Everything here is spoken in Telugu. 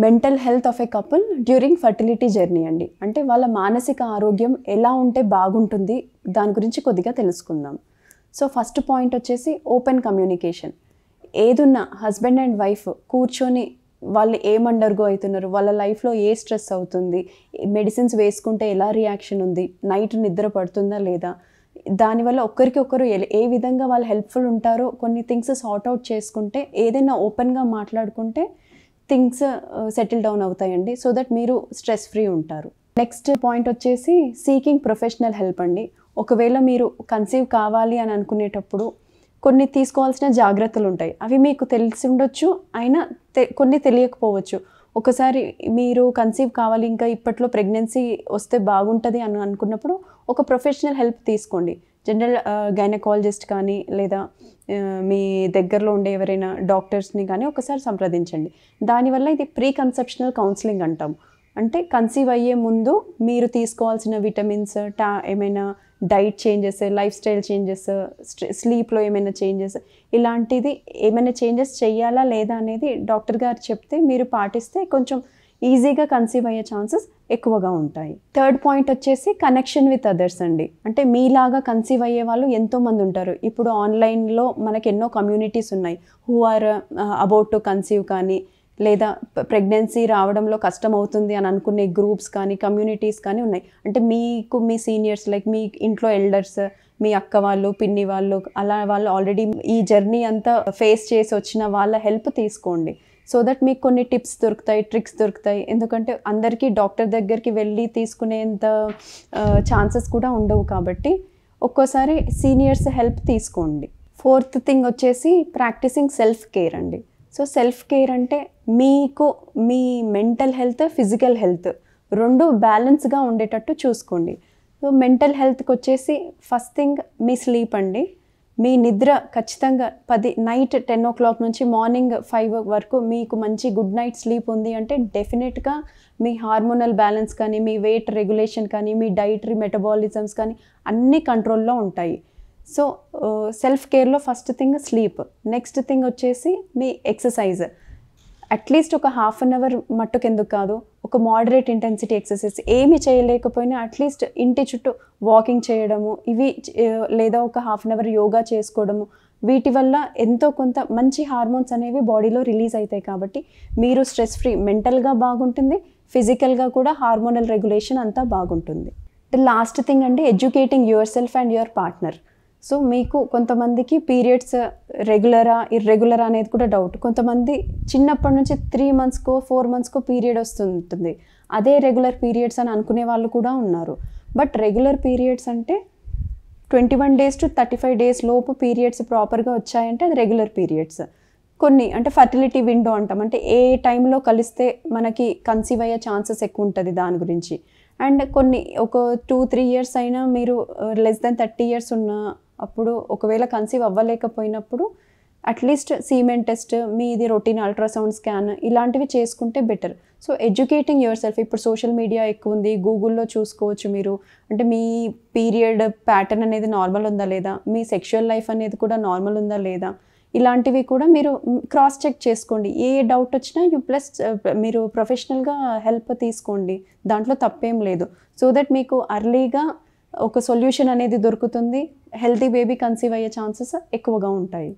Mental health of a couple during fertility journey అండి. అంటే వాళ్ళ మానసిక ఆరోగ్యం ఎలా ఉంటే బాగుంటుంది దాని గురించి కొద్దిగా తెలుసుకుందాం. సో ఫస్ట్ పాయింట్ వచ్చేసి ఓపెన్ కమ్యూనికేషన్. ఏదున్నా హస్బెండ్ అండ్ వైఫ్ కూర్చొని వాళ్ళు ఏం అండర్గో అవుతున్నారు, వాళ్ళ లైఫ్లో ఏ స్ట్రెస్ అవుతుంది, మెడిసిన్స్ వేసుకుంటే ఎలా రియాక్షన్ ఉంది, నైట్ నిద్ర పడుతుందా లేదా, దానివల్ల ఒకరికి ఒకరు ఏ విధంగా వాళ్ళు హెల్ప్ఫుల్ ఉంటారో కొన్ని థింగ్స్ సార్ట్ అవుట్ చేసుకుంటే, ఏదైనా ఓపెన్గా మాట్లాడుకుంటే థింగ్స్ సెటిల్ డౌన్ అవుతాయండి. సో దట్ మీరు స్ట్రెస్ ఫ్రీ ఉంటారు. నెక్స్ట్ పాయింట్ వచ్చేసి సీకింగ్ ప్రొఫెషనల్ హెల్ప్ అండి. ఒకవేళ మీరు కన్సీవ్ కావాలి అని అనుకునేటప్పుడు కొన్ని తీసుకోవాల్సిన జాగ్రత్తలు ఉంటాయి. అవి మీకు తెలిసి ఉండొచ్చు, అయినా కొన్ని తెలియకపోవచ్చు. ఒకసారి మీరు కన్సీవ్ కావాలి, ఇంకా ఇప్పట్లో ప్రెగ్నెన్సీ వస్తే బాగుంటుంది అని అనుకున్నప్పుడు ఒక ప్రొఫెషనల్ హెల్ప్ తీసుకోండి. జనరల్ గైనకాలజిస్ట్ కానీ లేదా మీ దగ్గరలో ఉండే ఎవరైనా డాక్టర్స్ని కానీ ఒకసారి సంప్రదించండి. దానివల్ల ఇది ప్రీ కన్సెప్షనల్ కౌన్సిలింగ్ అంటాం. అంటే కన్సీవ్ అయ్యే ముందు మీరు తీసుకోవాల్సిన విటమిన్స్, ఏమైనా diet changes, lifestyle changes, స్లీప్లో ఏమైనా చేంజెస్, ఇలాంటిది ఏమైనా చేంజెస్ చేయాలా లేదా అనేది డాక్టర్ గారు చెప్తే మీరు పాటిస్తే కొంచెం ఈజీగా కన్సీవ్ అయ్యే ఛాన్సెస్ ఎక్కువగా ఉంటాయి. థర్డ్ పాయింట్ వచ్చేసి కనెక్షన్ విత్ అదర్స్ అండి. అంటే మీలాగా కన్సీవ్ అయ్యే వాళ్ళు ఎంతోమంది ఉంటారు. ఇప్పుడు ఆన్లైన్లో మనకు ఎన్నో కమ్యూనిటీస్ ఉన్నాయి. Who are about to conceive కానీ, లేదా ప్రెగ్నెన్సీ రావడంలో కష్టం అవుతుంది అని అనుకునే గ్రూప్స్ కానీ కమ్యూనిటీస్ కానీ ఉన్నాయి. అంటే మీకు మీ సీనియర్స్ లైక్ మీ ఇంట్లో ఎల్డర్స్, మీ అక్క వాళ్ళు, పిన్ని వాళ్ళు, అలా వాళ్ళు ఆల్రెడీ ఈ జర్నీ అంతా ఫేస్ చేసి వచ్చిన వాళ్ళ హెల్ప్ తీసుకోండి. సో దట్ మీకు కొన్ని టిప్స్ దొరుకుతాయి, ట్రిక్స్ దొరుకుతాయి. ఎందుకంటే అందరికీ డాక్టర్ దగ్గరికి వెళ్ళి తీసుకునేంత ఛాన్సెస్ కూడా ఉండవు కాబట్టి ఒక్కోసారి సీనియర్స్ హెల్ప్ తీసుకోండి. ఫోర్త్ థింగ్ వచ్చేసి ప్రాక్టీసింగ్ సెల్ఫ్ కేర్ అండి. సో సెల్ఫ్ కేర్ అంటే మీకు మీ మెంటల్ హెల్త్, ఫిజికల్ హెల్త్ రెండు బ్యాలెన్స్గా ఉండేటట్టు చూసుకోండి. సో మెంటల్ హెల్త్కి వచ్చేసి ఫస్ట్ థింగ్ మీ స్లీప్ అండి. మీ నిద్ర ఖచ్చితంగా నైట్ 10 o'clock నుంచి మార్నింగ్ 5 వరకు మీకు మంచి గుడ్ నైట్ స్లీప్ ఉంది అంటే డెఫినెట్గా మీ హార్మోనల్ బ్యాలెన్స్ కానీ, మీ వెయిట్ రెగ్యులేషన్ కానీ, మీ డైటరీ మెటబాలిజమ్స్ కానీ అన్నీ కంట్రోల్లో ఉంటాయి. సో సెల్ఫ్ కేర్లో first thing sleep. Next thing వచ్చేసి మీ ఎక్సర్సైజ్. అట్లీస్ట్ ఒక 1/2 hour మట్టుకు ఎందుకు కాదు, ఒక మోడరేట్ ఇంటెన్సిటీ ఎక్సర్సైజ్ ఏమి చేయలేకపోయినా అట్లీస్ట్ ఇంటి చుట్టూ వాకింగ్ చేయడము, ఇవి లేదా ఒక 1/2 hour యోగా చేసుకోవడము, వీటి వల్ల ఎంతో కొంత మంచి హార్మోన్స్ అనేవి బాడీలో రిలీజ్ అవుతాయి. కాబట్టి మీరు స్ట్రెస్ ఫ్రీ, మెంటల్గా బాగుంటుంది, ఫిజికల్గా కూడా హార్మోనల్ రెగ్యులేషన్ అంతా బాగుంటుంది. లాస్ట్ థింగ్ అండి, educating your self and your partner. So మీకు కొంతమందికి పీరియడ్స్ రెగ్యులరా ఇర్రెగ్యులరా అనేది కూడా డౌట్. కొంతమంది చిన్నప్పటి నుంచి 3 monthsకో 4 monthsకో పీరియడ్ వస్తుంటుంది, అదే రెగ్యులర్ పీరియడ్స్ అని అనుకునే వాళ్ళు కూడా ఉన్నారు. బట్ రెగ్యులర్ పీరియడ్స్ అంటే 21 days to 35 days లోపు పీరియడ్స్ ప్రాపర్గా వచ్చాయంటే అది రెగ్యులర్ పీరియడ్స్. కొన్ని అంటే ఫర్టిలిటీ విండో అంటాం, అంటే ఏ టైంలో కలిస్తే మనకి కన్సీవ్ అయ్యే ఛాన్సెస్ ఎక్కువ ఉంటుంది దాని గురించి. అండ్ కొన్ని ఒక 2-3 years అయినా మీరు less than 30 years ఉన్న అప్పుడు ఒకవేళ కన్సీవ్ అవ్వలేకపోయినప్పుడు అట్లీస్ట్ సీమెన్ టెస్ట్, మీది రొటీన్ అల్ట్రాసౌండ్ స్కాన్ ఇలాంటివి చేసుకుంటే better. So educating your self. ఇప్పుడు సోషల్ మీడియా ఎక్కువ ఉంది, గూగుల్లో చూసుకోవచ్చు మీరు. అంటే మీ పీరియడ్ ప్యాటర్న్ అనేది నార్మల్ ఉందా లేదా, మీ సెక్షువల్ లైఫ్ అనేది కూడా నార్మల్ ఉందా లేదా, ఇలాంటివి కూడా మీరు క్రాస్ చెక్ చేసుకోండి. ఏ డౌట్ వచ్చినా మీరు ప్రొఫెషనల్గా హెల్ప్ తీసుకోండి, దాంట్లో తప్పేం లేదు. సో దట్ మీకు అర్లీగా ఒక సొల్యూషన్ అనేది దొరుకుతుంది, హెల్తీ బేబీ కన్సీవ్ అయ్యే ఛాన్సెస్ ఎక్కువగా ఉంటాయి.